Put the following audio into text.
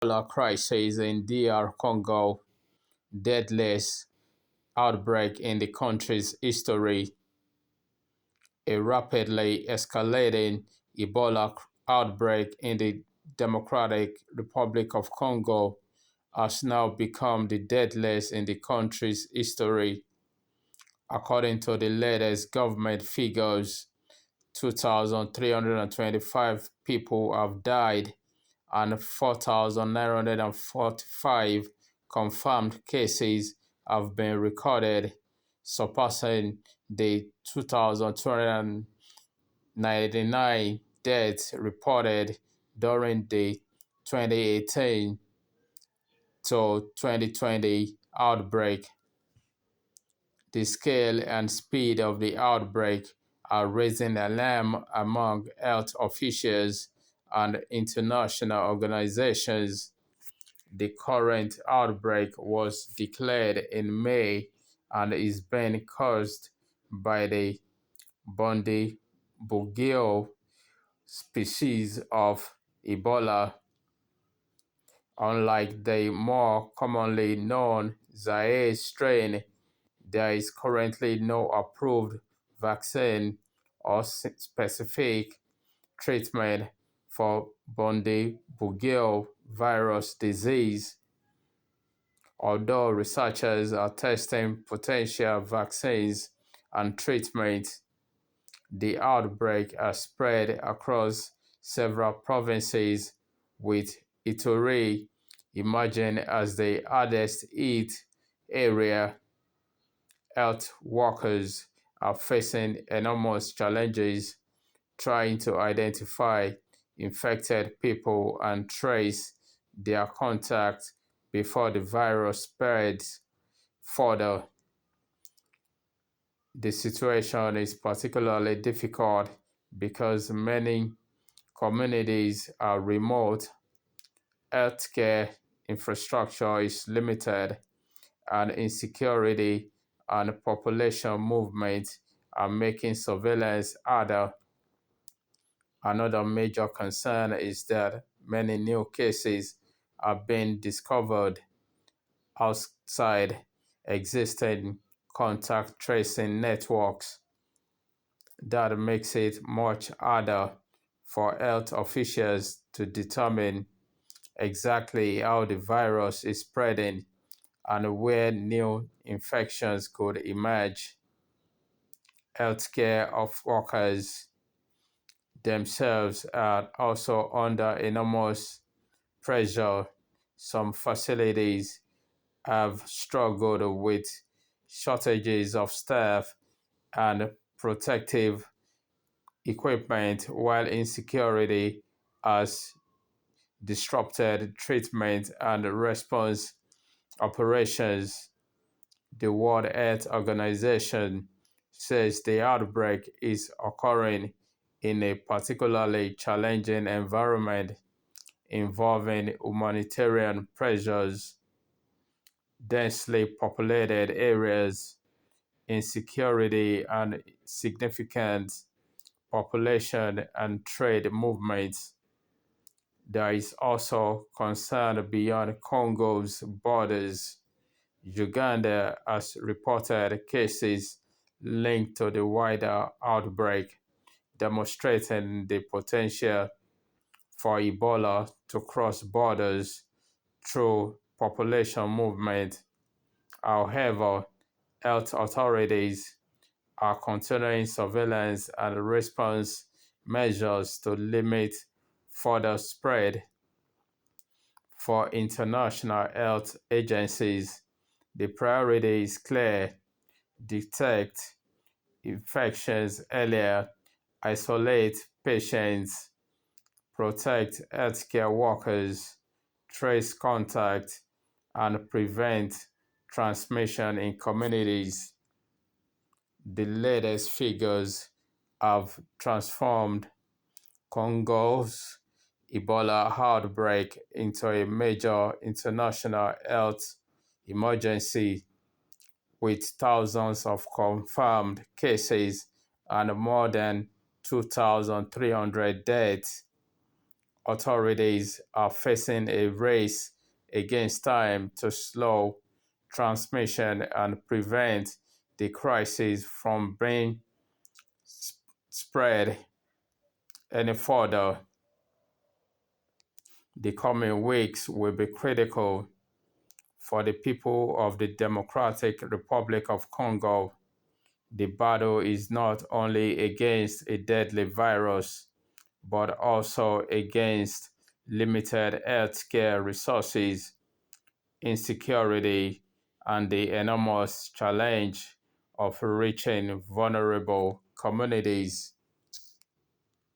Ebola crisis in DR Congo, deadliest outbreak in the country's history. A rapidly escalating Ebola outbreak in the Democratic Republic of Congo has now become the deadliest in the country's history. According to the latest government figures, 2,325 people have died and 4,945 confirmed cases have been recorded, surpassing the 2,299 deaths reported during the 2018 to 2020 outbreak. The scale and speed of the outbreak are raising alarm among health officials and international organizations. The current outbreak was declared in May and is being caused by the Bundibugyo species of Ebola. Unlike the more commonly known Zaire strain, there is currently no approved vaccine or specific treatment for Bundibugyo virus disease, although researchers are testing potential vaccines and treatments. The outbreak has spread across several provinces, with Ituri emerging as the hardest hit area. Health workers are facing enormous challenges trying to identify infected people and trace their contact before the virus spreads further. The situation is particularly difficult because many communities are remote, healthcare infrastructure is limited, and insecurity and population movement are making surveillance harder. Another major concern is that many new cases are being discovered outside existing contact tracing networks. That makes it much harder for health officials to determine exactly how the virus is spreading and where new infections could emerge. Healthcare workers themselves are also under enormous pressure. Some facilities have struggled with shortages of staff and protective equipment, while insecurity has disrupted treatment and response operations. The World Health Organization says the outbreak is occurring in a particularly challenging environment involving humanitarian pressures, densely populated areas, insecurity, and significant population and trade movements. There is also concern beyond Congo's borders. Uganda has reported cases linked to the wider outbreak, demonstrating the potential for Ebola to cross borders through population movement. However, health authorities are continuing surveillance and response measures to limit further spread. For international health agencies, the priority is clear: detect infections earlier, isolate patients, protect healthcare workers, trace contact, and prevent transmission in communities. The latest figures have transformed Congo's Ebola outbreak into a major international health emergency, with thousands of confirmed cases and more than 2,300 deaths. Authorities are facing a race against time to slow transmission and prevent the crisis from being spread any further. The coming weeks will be critical for the people of the Democratic Republic of Congo. The battle is not only against a deadly virus, but also against limited healthcare resources, insecurity, and the enormous challenge of reaching vulnerable communities.